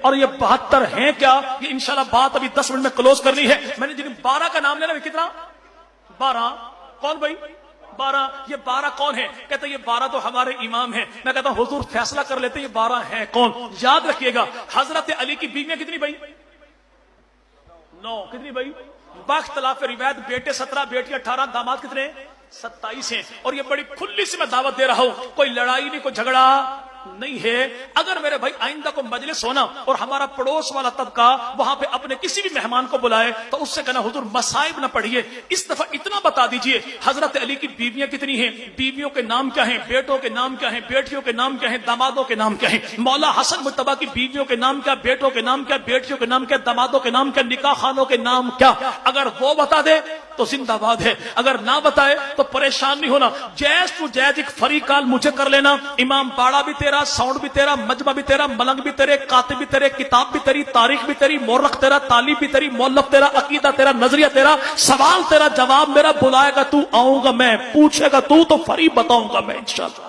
اور یہ 72 ہیں کیا؟ یہ انشاءاللہ بات ابھی 10 منٹ میں کلوز کرنی ہے. میں نے جن 12 کا نام لینا ہے، کتنا؟ 12. کون بھائی؟ 12. یہ 12 کون ہے؟ کہتے ہیں یہ 12 تو ہمارے امام ہیں. میں کہتا ہوں حضور فیصلہ کر لیتے یہ 12 ہیں کون. یاد رکھیے گا حضرت علی کی بیویاں کتنی بھائی؟ 9. کتنی بھائی؟ باختلاف روایت بیٹے 17، بیٹی 18، داماد کتنے؟ 27 ہیں. اور یہ بڑی کھلی سی میں دعوت دے رہا ہوں، کوئی لڑائی نہیں، کوئی جھگڑا نہیں ہے. اگر میرے بھائی آئندہ کو مجلس ہونا اور ہمارا پڑوس والا طبقہ وہاں پہ اپنے کسی بھی مہمان کو بلائے تو اس سے کہنا حضور مصائب نہ پڑھیے، اس دفعہ اتنا بتا دیجئے حضرت علی کی بیویاں کتنی ہیں، بیویوں کے نام کیا ہیں، بیٹوں کے نام کیا ہیں، بیٹیوں کے نام کیا ہیں، دامادوں کے نام کیا ہیں. مولا حسن مجتبی کی بیویوں کے نام کیا، بیٹوں کے نام کیا، بیٹیوں کے نام کیا، دامادوں کے نام کیا، نکاح خانوں کے نام کیا. اگر وہ بتا دے تو زندہ باد ہے، اگر نہ بتائے تو پریشان نہیں ہونا. جیز ٹو جیز ایک فری کال مجھے کر لینا. امام باڑا بھی تیرا، ساؤنڈ بھی تیرا، مجمع بھی تیرا، ملنگ بھی تیرے، کاتب بھی تیرے، کتاب بھی تیری، تاریخ بھی تیری، مورخ تیرا، تعلیب بھی تیری، مولف تیرا، عقیدہ تیرا، نظریہ تیرا، سوال تیرا، جواب میرا. بلائے گا تو آؤں گا میں، پوچھے گا تو فری بتاؤں گا میں انشاءاللہ.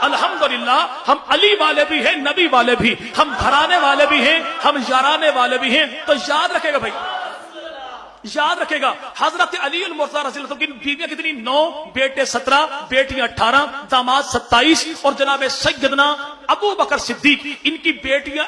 الحمدللہ ہم علی والے بھی ہیں، نبی والے بھی، ہم گھرانے والے بھی ہیں، ہم یارانے والے بھی ہیں. تو یاد رکھے گا بھائی، یاد رکھے گا حضرت علی المرتضی رضی اللہ عنہ کی بیویاں کتنی؟ 9، بیٹے 17، بیٹیاں 18، داماد 27. اور جناب سیدنا ابو بکر صدیق ان کی بیویاں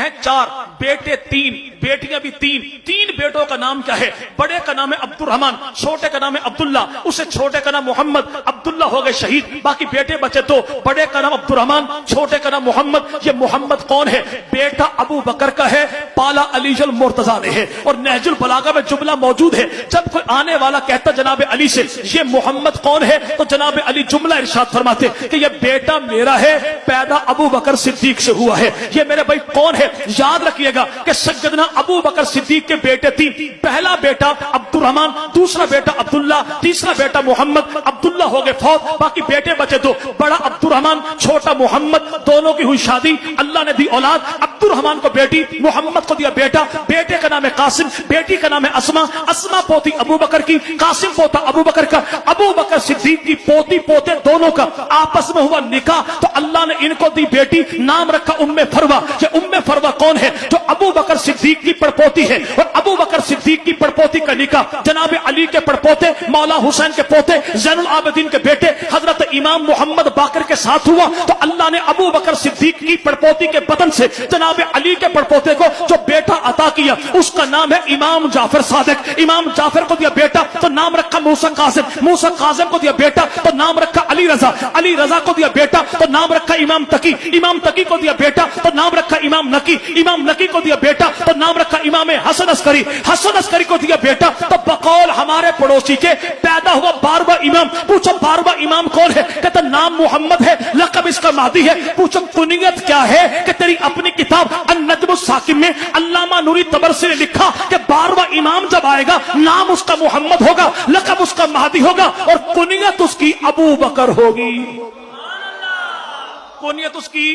ہیں 4، بیٹے 3، بیٹیاں بھی 3. 3 بیٹوں کا نام کیا ہے؟ بڑے کا نام ہے عبد الرحمن، چھوٹے کا نام ہے عبداللہ، اسے چھوٹے کا نام محمد. عبداللہ ہو گئے شہید، باقی بیٹے بچے 2، بڑے کا نام عبد الرحمن، چھوٹے کا نام محمد. یہ محمد کون ہے؟ بیٹا ابو بکر کا ہے، پالا علی المرتضی نے ہے. اور نہج البلاغہ میں جملہ موجود ہے، جب کوئی آنے والا کہتا جناب علی سے یہ محمد کون ہے تو جناب علی جملہ ارشاد فرماتے کہ یہ بیٹا میرا ہے، پیدا ابو بکر صدیق سے ہوا ہے. یہ میرے بھائی کون ہے؟ یاد رکھیے گا کہ سیدنا ابو بکر صدیق کے بیٹے 3، پہلا بیٹا عبد الرحمن، دوسرا بیٹا عبداللہ، تیسرا بیٹا محمد. عبداللہ ہو گئے فوت، باقی بیٹے بچے 2، بڑا عبد الرحمن، چھوٹا محمد. دونوں کی ہوئی شادی، اللہ نے دی اولاد. عبد الرحمن کو بیٹی، محمد کو دیا بیٹا. بیٹے کا نام ہے قاسم، بیٹی کا نام ہے اسما. اسما پوتی ابو بکر کی، قاسم پوتا ابو بکر کا. ابو بکر صدیق کی پوتی پوتے دونوں کا آپس میں ہوا نکاح تو اللہ نے ان کو دی بیٹی، نام رکھا ام فروہ. یہ ام فروہ کون ہے؟ جو ابو بکر صدیق کی پڑپوتی ہے. اور ابو بکر صدیق کی پڑپوتی کا نکاح جناب علی کے پڑپوتے مولا حسین کے پوتے زین العابدین کے بیٹے حضرت امام محمد باقر کے ساتھ ہوا. تو اللہ نے ابو بکر صدیق کی پڑپوتی کے بدن سے جناب علی کے پڑپوتے کو جو بیٹا عطا کیا اس کا نام ہے امام جعفر صادق. امام جعفر کو دیا بیٹا تو نام رکھا موسیٰ قاسم. موسیٰ قاسم کو دیا بیٹا تو نام رکھا علی رضا. علی رضا کو دیا بیٹا تو نام رکھا امام تقی. امام تقی کو دیا بیٹا تو نام رکھا امام نقی. امام نقی کو دیا بیٹا تو نام رکھا امام حسن عسکری. حسن عسکری کو دیا بیٹا تو بقول ہمارے پڑوسی کے پیدا ہوا 12واں امام. پوچھو 12واں امام کون ہے؟ کہتا نام محمد ہے، لقب اس کا مہدی ہے. پوچھو کنیت کیا ہے؟ کہ تیری اپنی کتاب النجم الثاقب میں علامہ نوری طبرسی نے لکھا کہ 12واں امام جب آئے گا نام اس کا محمد ہوگا، لقب اس کا مہدی ہوگا اور کنیت اس کی ابو بکر ہوگی. کنیت اس کی.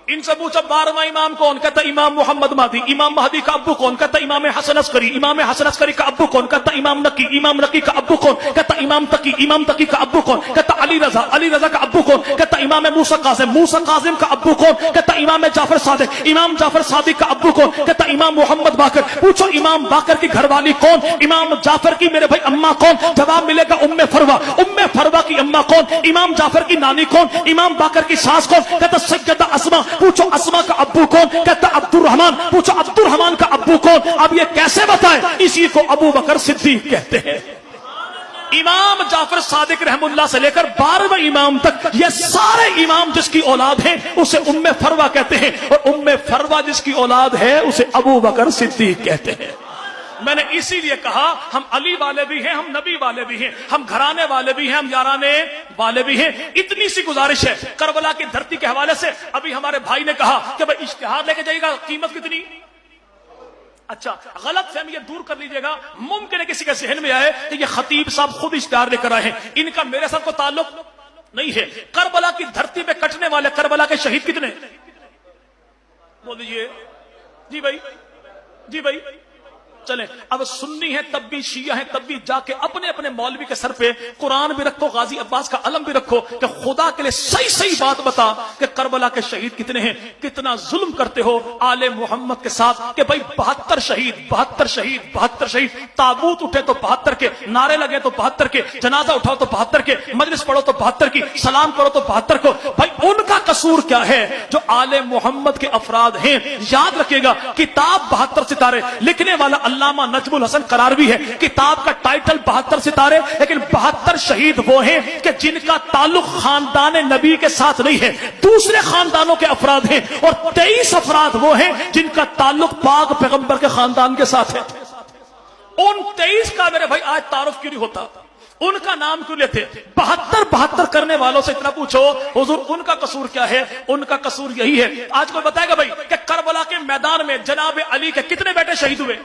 ان سے پوچھا 12واں امام کون؟ کہتا امام محمد مہدی. امام مہدی کا ابو کون؟ کہتا امام حسن عسکری. امام حسن عسکری کا ابو کون؟ کہتا امام نقی. امام نقی کا ابو کون؟ کہتا امام تقی. امام تقی کا ابو کون؟ کہتا علی رضا. علی رضا کا ابو کون؟ کہتا امام موسیٰ قاسم. موسیٰ قاسم کا ابو کون؟ کہتا امام جعفر صادق. امام جعفر صادق کا ابو کون؟ کہتا امام محمد باقر. پوچھو امام باقر کی گھر والی کون؟ امام جعفر کی میرے بھائی اماں کون؟ جواب ملے گا ام فروہ. ام فروہ کی اماں کون؟ امام جعفر کی نانی کون؟ امام باقر کی ساس کون؟ کہتا سیدہ اسما. پوچھو اسما کا ابو کون؟ کہتا عبد الرحمن. پوچھو عبد الرحمن کا ابو کون؟ اب یہ کیسے بتائیں؟ اسی کو ابو بکر صدیق کہتے ہیں. امام جعفر صادق رحم اللہ سے لے کر 12واں امام تک یہ سارے امام جس کی اولاد ہیں اسے ام فروہ کہتے ہیں. اور ام فروہ جس کی اولاد ہے اسے ابو بکر صدیق کہتے ہیں. میں نے اسی لیے کہا ہم علی والے بھی ہیں، ہم نبی والے بھی ہیں، ہم گھرانے والے بھی ہیں، ہم یارانے والے بھی ہیں. اتنی سی گزارش ہے کربلا کی دھرتی کے حوالے سے. ابھی ہمارے بھائی نے کہا کہ بھائی اشتہار لے کے جائے گا، قیمت کتنی؟ اچھا غلط فہمی یہ دور کر لیجئے گا. ممکن ہے کسی کے ذہن میں آئے کہ یہ خطیب صاحب خود اشتہار لے کر آئے ہیں، ان کا میرے ساتھ کوئی تعلق نہیں ہے. کربلا کی دھرتی پہ کٹنے والے کربلا کے شہید کتنے؟ بول دیجئے. جی بھائی، جی بھائی. چلیں اب سنی ہے تب بھی، شیعہ ہیں تب بھی، جا کے اپنے اپنے مولوی کے سر پہ قرآن بھی رکھو، غازی عباس کا علم بھی رکھو کہ خدا کے لیے صحیح صحیح بات بتا کہ کربلا کے شہید کتنے ہیں، کتنا ظلم کرتے ہو آل محمد کے ساتھ کہ بھائی 72 شہید 72 شہید 72 شہید، تابوت اٹھے تو 72 کے، نعرے لگے تو 72 کے، جنازہ اٹھاؤ تو 72 کے، مجلس پڑھو تو 72 کی، سلام کرو تو 72 کو۔ بھائی ان کا قصور کیا ہے جو آل محمد کے افراد ہیں؟ یاد رکھیے گا کتاب 72 ستارے لکھنے والا علامہ نجم الحسن قراربی ہے، کتاب کا ٹائٹل 72 ستارے، لیکن 72 شہید وہ ہیں کہ جن کا تعلق خاندان نبی کے ساتھ نہیں ہے، دوسرے خاندانوں کے افراد ہیں، اور 23 افراد وہ ہیں جن کا تعلق پاک پیغمبر کے خاندان کے ساتھ ہے۔ ان 23 کا میرے بھائی آج تعارف کیوں نہیں ہوتا؟ ان کا نام کیوں لیتے؟ 72 کرنے والوں سے اتنا پوچھو حضور ان کا قصور کیا ہے؟ ان کا قصور یہی ہے، آج کوئی بتائے گا بھائی کہ کربلا کے میدان میں جناب علی کے کتنے بیٹے شہید ہوئے؟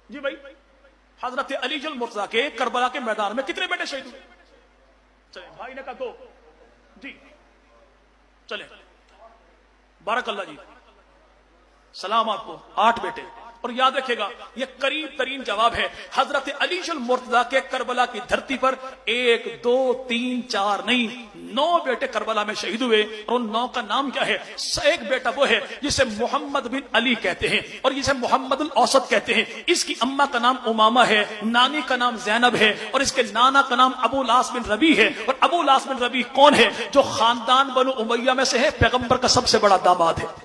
جی بھائی حضرت علی المرتضیٰ کے کربلا کے میدان میں کتنے بیٹے شہید ہوئے؟ چلے بھائی نے کہا 2، جی چلے بارک اللہ جی، سلام آپ کو، 8 بیٹے۔ اور یاد رکھے گا یہ قریب ترین جواب ہے، حضرت علی المرتضیٰ کے کربلا کی دھرتی پر 1 2 3 4 نہیں 9 بیٹے کربلا میں شہید ہوئے، اور ان 9 کا نام کیا ہے؟ ایک بیٹا وہ ہے جسے محمد بن علی کہتے ہیں، اور جسے محمد الاوسط کہتے ہیں، اس کی اماں کا نام امامہ ہے، نانی کا نام زینب ہے، اور اس کے نانا کا نام ابو العاص بن ربیع ہے۔ اور ابو العاص بن ربیع کون ہے؟ جو خاندان بنو امیہ میں سے ہے، پیغمبر کا سب سے بڑا داماد ہے۔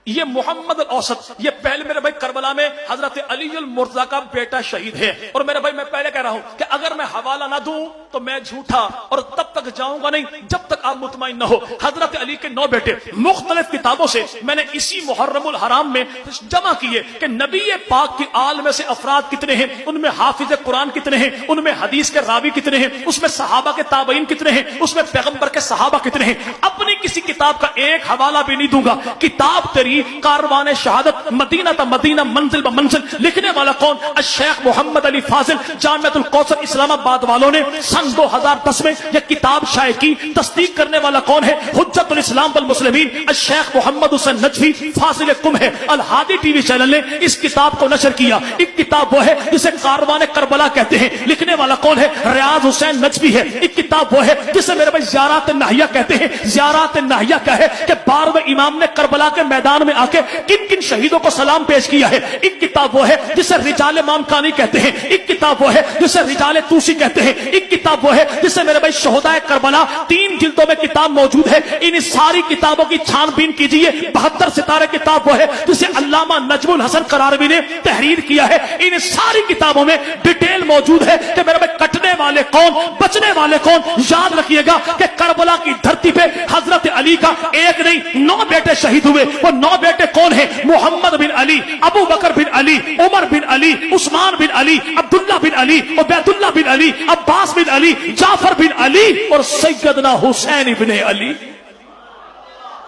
یہ محمد الاوسط، یہ پہلے میرے بھائی کربلا میں حضرت علی المرتضیٰ کا بیٹا شہید ہے۔ اور میرے بھائی میں پہلے کہہ رہا ہوں کہ اگر میں حوالہ نہ دوں تو میں جھوٹا، اور تب تک جاؤں گا نہیں جب تک آپ مطمئن نہ ہو۔ حضرت علی کے 9 بیٹے مختلف کتابوں سے میں نے اسی محرم الحرام میں جمع کیے کہ نبی پاک کی آل میں سے افراد کتنے ہیں، ان میں حافظ قرآن کتنے ہیں، ان میں حدیث کے راوی کتنے ہیں، اس میں صحابہ کے تابعین کتنے ہیں، اس میں پیغمبر کے صحابہ کتنے ہیں۔ اپنی کسی کتاب کا ایک حوالہ بھی نہیں دوں گا۔ کتاب تیری کاروان شہادت مدینہ تا مدینہ منزل بمنزل، لکھنے والا کون؟ الشیخ محمد علی فاضل، جامعۃ الکوثر اسلام آباد والوں نے سن 2010 میں یہ کتاب شائع کی۔ تصدیق کرنے والا کون ہے؟ حجت الاسلام والمسلمین الشیخ محمد حسین نجفی فاضل کم ہے۔ الہادی ٹی وی چینل نے اس کتاب کو نشر کیا۔ ایک کتاب وہ ہے جسے کاروان کربلا کہتے ہیں، لکھنے والا کون ہے؟ ریاض حسین نجفی ہے۔ ایک کتاب وہ ہے جسے میرے بھائی زیارات ناہیہ کہتے ہیں۔ زیارات ناہیہ کیا ہے کہ 12ویں امام نے کربلا کے میدان میں آ کے کن کن شہیدوں کو سلام پیش کیا ہے۔ ایک کتاب وہ ہے جسے رجال مامکانی کہتے ہیں۔ ایک کتاب وہ ہے جسے رجال توسی کہتے ہیں۔ ایک کتاب وہ ہے جسے میرے بھائی شہداء کربلا، 3 جلدوں میں کتاب موجود ہے۔ ان ساری کتابوں کی چھان بین کیجئے۔ 72 ستارے کتاب وہ ہے جسے علامہ نجم الحسن قراربی نے تحریر کیا ہے۔ ان ساری کتابوں میں ڈیٹیل موجود ہے کہ میرے بھائی کٹنے والے کون، بچنے والے کون۔ یاد رکھیے گا کہ کربلا کی دھرتی پہ حضرت علی کا 1 نہیں 9 بیٹے شہید ہوئے۔ وہ 9 بیٹے کون ہیں؟ محمد بن علی، ابو بکر بن علی، عمر بن علی، عثمان بن علی، عبداللہ بن علی، عبید اللہ بن علی، عباس بن علی، جعفر بن علی، اور سیدنا حسین بن علی۔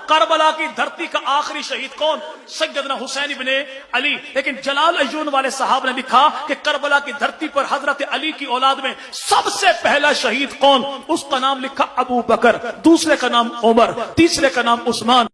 کربلا کی دھرتی کا آخری شہید کون؟ سیدنا حسین بن علی۔ لیکن جلال عیون والے صاحب نے لکھا کہ کربلا کی دھرتی پر حضرت علی کی اولاد میں سب سے پہلا شہید کون؟ اس کا نام لکھا ابو بکر، دوسرے کا نام عمر، تیسرے کا نام عثمان۔